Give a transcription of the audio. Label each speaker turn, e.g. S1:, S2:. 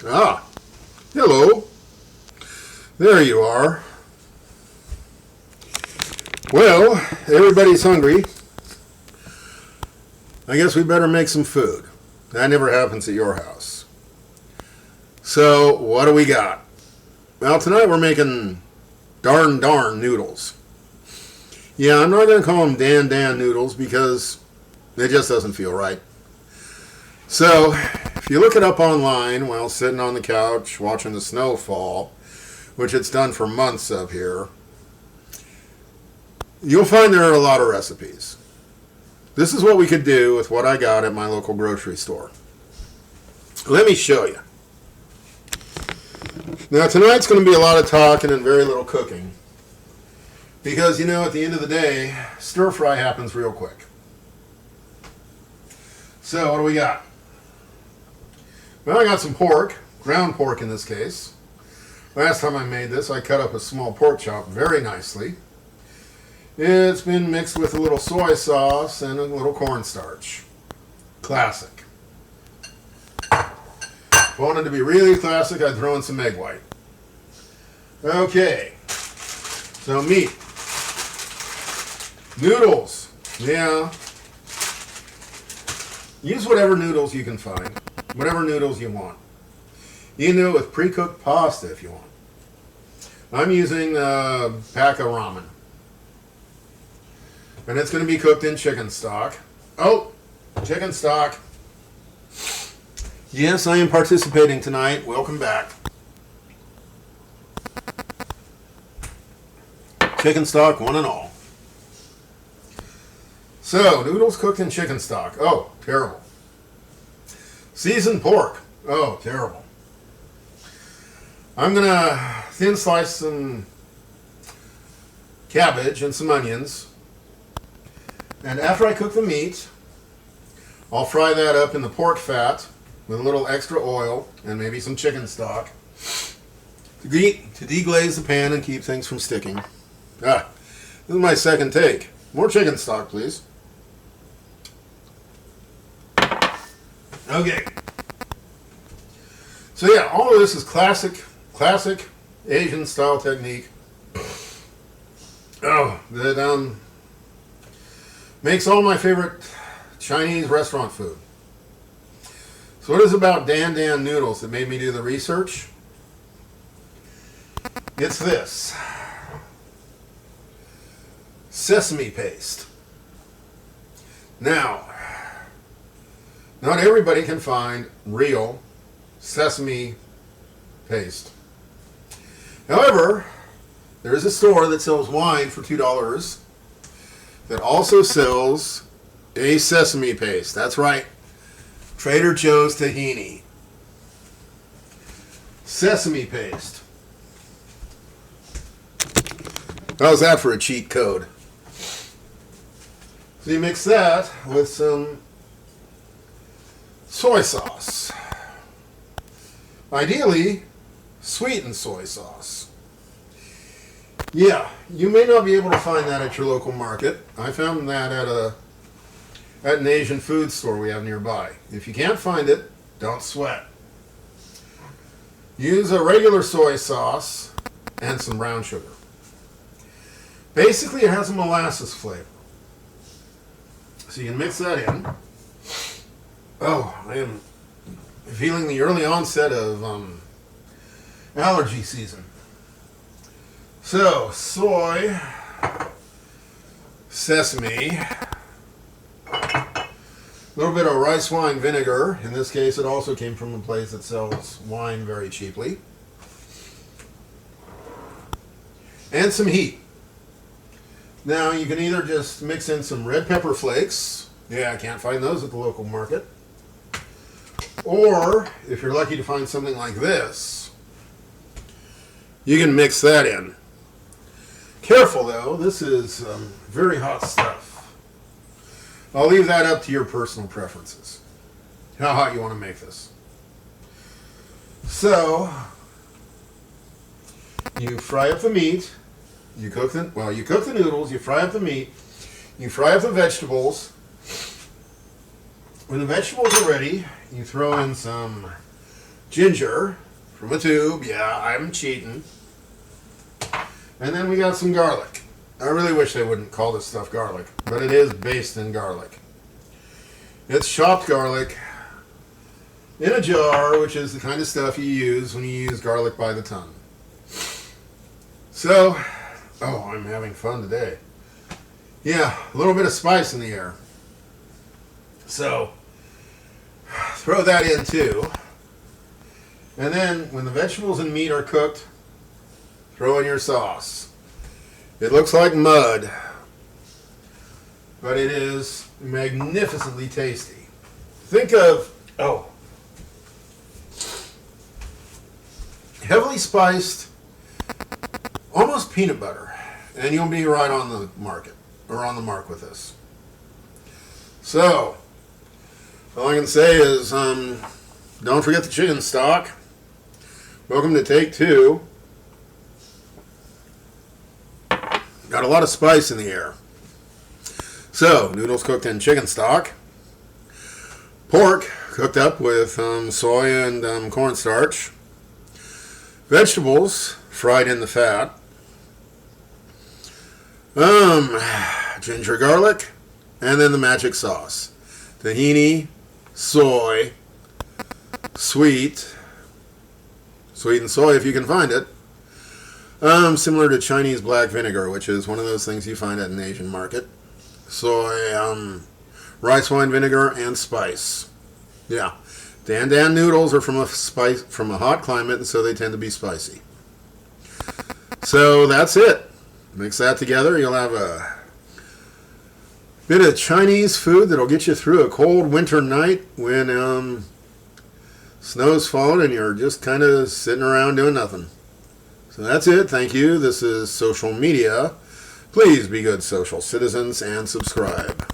S1: Ah, hello. There you are. Well, everybody's hungry. I guess we better make some food. That never happens at your house. So, what do we got? Well, tonight we're making darn noodles. Yeah, I'm not going to call them Dan noodles because it just doesn't feel right. So, if you look it up online while sitting on the couch watching the snow fall, which it's done for months up here, you'll find there are a lot of recipes. This is what we could do with what I got at my local grocery store. Let me show you. Now, tonight's going to be a lot of talking and very little cooking. Because, at the end of the day, stir fry happens real quick. So, what do we got? Well, I got some pork, ground pork in this case. Last time I made this, I cut up a small pork chop very nicely. It's been mixed with a little soy sauce and a little cornstarch. Classic. If I wanted to be really classic, I'd throw in some egg white. Okay. So meat. Noodles. Yeah. Use whatever noodles you can find. Whatever noodles you want. You can do it with pre-cooked pasta if you want. I'm using a pack of ramen. And it's going to be cooked in chicken stock. Oh, chicken stock. Yes, I am participating tonight. Welcome back. Chicken stock, one and all. So, noodles cooked in chicken stock. Oh, terrible. Seasoned pork. Oh, terrible. I'm going to thin slice some cabbage and some onions. And after I cook the meat, I'll fry that up in the pork fat with a little extra oil and maybe some chicken stock to deglaze the pan and keep things from sticking. This is my second take. More chicken stock, please. Okay. So yeah, all of this is classic Asian style technique. Oh, that makes all my favorite Chinese restaurant food. So what is it about Dan noodles that made me do the research? It's this. Sesame paste. Now, not everybody can find real sesame paste. However, there is a store that sells wine for $2 that also sells a sesame paste. That's right. Trader Joe's Tahini. Sesame paste. How's that for a cheat code? So you mix that with some soy sauce. Ideally, sweetened soy sauce. Yeah, you may not be able to find that at your local market. I found that at an Asian food store we have nearby. If you can't find it, don't sweat. Use a regular soy sauce and some brown sugar. Basically, it has a molasses flavor. So you can mix that in. Oh, I am feeling the early onset of allergy season. So, soy, sesame, a little bit of rice wine vinegar. In this case, it also came from a place that sells wine very cheaply. And some heat. Now, you can either just mix in some red pepper flakes. Yeah, I can't find those at the local market. Or, if you're lucky to find something like this, you can mix that in. Careful, though. This is very hot stuff. I'll leave that up to your personal preferences. How hot you want to make this. So, you fry up the meat. You cook the noodles. You fry up the meat. You fry up the When the vegetables are ready, you throw in some ginger from a tube. Yeah, I'm cheating. And then we got some garlic. I really wish they wouldn't call this stuff garlic, but it is based in garlic. It's chopped garlic in a jar, which is the kind of stuff you use when you use garlic by the ton. So, oh, I'm having fun today. Yeah, a little bit of spice in the air. So, throw that in too. And then, when the vegetables and meat are cooked, throw in your sauce. It looks like mud, but it is magnificently tasty. Think of, heavily spiced, almost peanut butter, and you'll be right on the market, or on the mark with this. So, all I can say is, don't forget the chicken stock. Welcome to take two. Got a lot of spice in the air. So, noodles cooked in chicken stock. Pork cooked up with soy and cornstarch. Vegetables fried in the fat. Ginger garlic. And then the magic sauce. Tahini, soy, sweet and soy if you can find it. Similar to Chinese black vinegar, which is one of those things you find at an Asian market. Soy, rice wine vinegar, and spice. Yeah, Dan noodles are from a hot climate, and so they tend to be spicy. So that's it. Mix that together. You'll have a bit of Chinese food that'll get you through a cold winter night when snow's falling and you're just kind of sitting around doing nothing. So that's it. Thank you. This is Social Media. Please be good social citizens and subscribe.